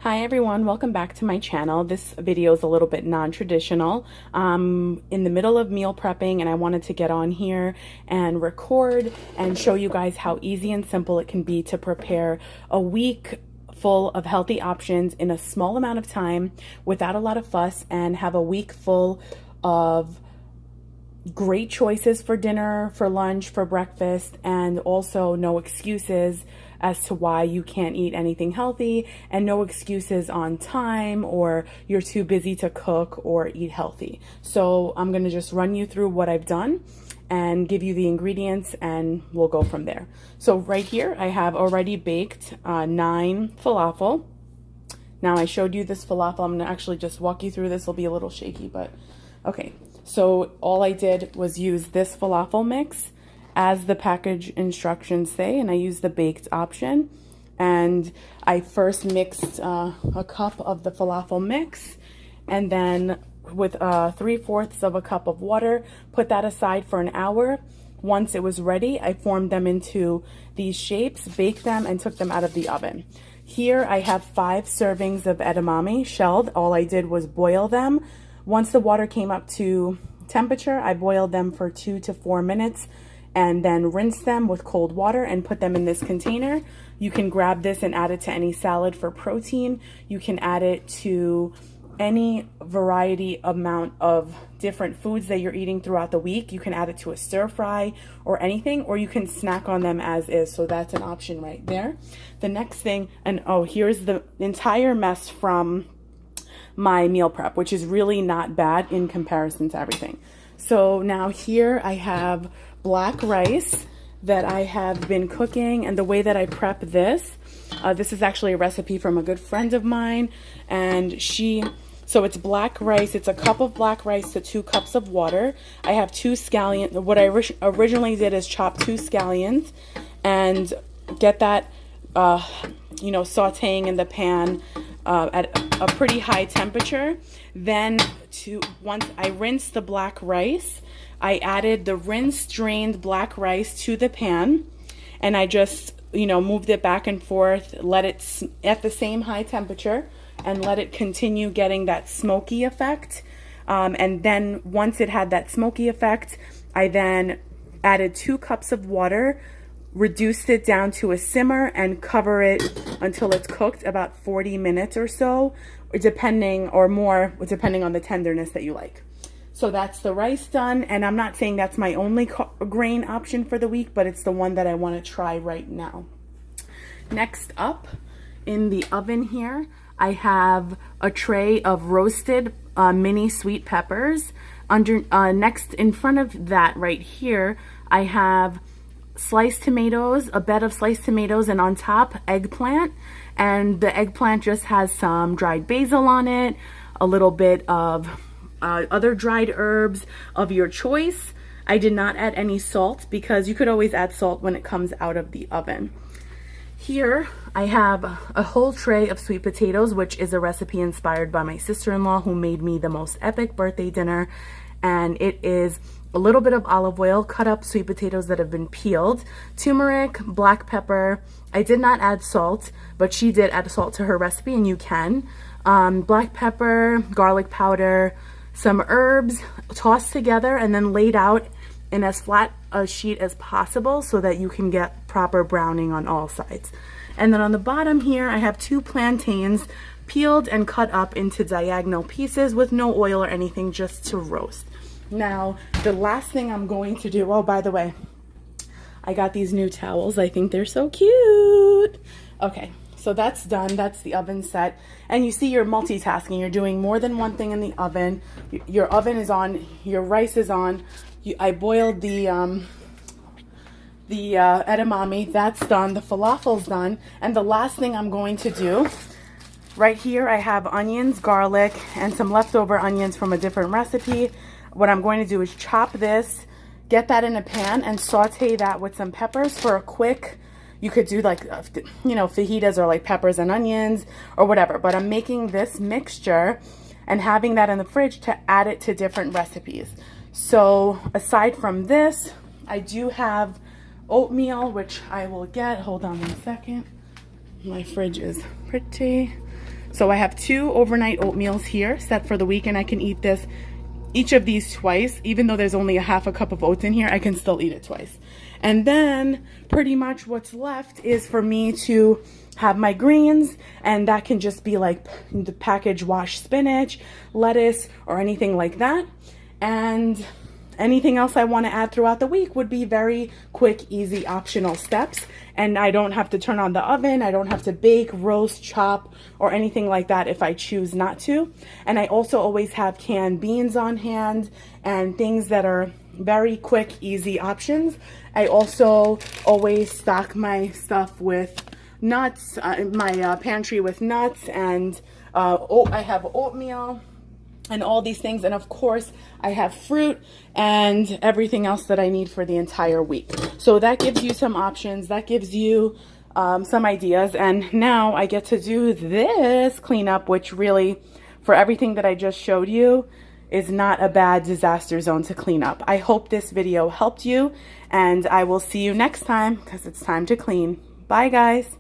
Hi everyone, welcome back to my channel. This video is a little bit non-traditional. I'm in the middle of meal prepping and I wanted to get on here and record and show you guys how easy and simple it can be to prepare a week full of healthy options in a small amount of time without a lot of fuss, and have a week full of great choices for dinner, for lunch, for breakfast, and also no excuses as to why you can't eat anything healthy, and no excuses on time or you're too busy to cook or eat healthy. So I'm gonna just run you through what I've done and give you the ingredients and we'll go from there. So right here I have already baked 9 falafel. Now I showed you this falafel. I'm gonna actually just walk you through this. Will be a little shaky, but okay. So all I did was use this falafel mix as the package instructions say, and I used the baked option. And I first mixed a cup of the falafel mix, and then with 3/4 of a cup of water, put that aside for an hour. Once it was ready, I formed them into these shapes, baked them, and took them out of the oven. Here I have 5 servings of edamame shelled. All I did was boil them. Once the water came up to temperature, I boiled them for 2 to 4 minutes and then rinse them with cold water and put them in this container. You can grab this and add it to any salad for protein. You can add it to any variety amount of different foods that you're eating throughout the week. You can add it to a stir fry or anything, or you can snack on them as is. So that's an option right there. The next thing, and oh, here's the entire mess from my meal prep, which is really not bad in comparison to everything. So now here I have black rice that I have been cooking, and the way that I prep this, this is actually a recipe from a good friend of mine, and so it's black rice. It's a cup of black rice to 2 cups of water. I have 2 scallions. What I originally did is chop 2 scallions and get that, sauteing in the pan at a pretty high temperature. Then once I rinsed the black rice, I added the rinsed, drained black rice to the pan, and I just, moved it back and forth, let it at the same high temperature, and let it continue getting that smoky effect. And then once it had that smoky effect, I then added 2 cups of water, reduced it down to a simmer, and cover it until it's cooked about 40 minutes or so, depending on the tenderness that you like. So that's the rice done, and I'm not saying that's my only grain option for the week, but it's the one that I want to try right now. Next up, in the oven here, I have a tray of roasted mini sweet peppers. Next, in front of that right here, I have sliced tomatoes, a bed of sliced tomatoes, and on top, eggplant. And the eggplant just has some dried basil on it, a little bit of other dried herbs of your choice. I did not add any salt because you could always add salt when it comes out of the oven. Here I have a whole tray of sweet potatoes, which is a recipe inspired by my sister-in-law, who made me the most epic birthday dinner. And it is a little bit of olive oil, cut up sweet potatoes that have been peeled, turmeric, black pepper. I did not add salt, but she did add salt to her recipe, and you can. Black pepper, garlic powder, some herbs tossed together and then laid out in as flat a sheet as possible so that you can get proper browning on all sides. And then on the bottom here, I have 2 plantains peeled and cut up into diagonal pieces with no oil or anything, just to roast. Now, the last thing I'm going to do, oh, by the way, I got these new towels. I think they're so cute. Okay, so that's done. That's the oven set. And you see you're multitasking. You're doing more than one thing in the oven. Your oven is on, your rice is on. I boiled the edamame. That's done. The falafel's done. And the last thing I'm going to do, right here I have onions, garlic, and some leftover onions from a different recipe. What I'm going to do is chop this, get that in a pan, and saute that with some peppers for a quick, you could do like, fajitas or like peppers and onions or whatever. But I'm making this mixture and having that in the fridge to add it to different recipes. So aside from this, I do have oatmeal, which I will get. Hold on one second. My fridge is pretty. So I have 2 overnight oatmeals here set for the week, and I can eat each of these twice. Even though there's only a half a cup of oats in here, I can still eat it twice. And then pretty much what's left is for me to have my greens, and that can just be like the packaged washed spinach, lettuce, or anything like that. And anything else I want to add throughout the week would be very quick, easy, optional steps. And I don't have to turn on the oven. I don't have to bake, roast, chop, or anything like that if I choose not to. And I also always have canned beans on hand and things that are very quick, easy options. I also always stock my stuff with nuts, my pantry with nuts, and I have oatmeal and all these things. And of course, I have fruit and everything else that I need for the entire week. So that gives you some options. That gives you some ideas. And now I get to do this cleanup, which really, for everything that I just showed you, is not a bad disaster zone to clean up. I hope this video helped you, and I will see you next time because it's time to clean. Bye, guys.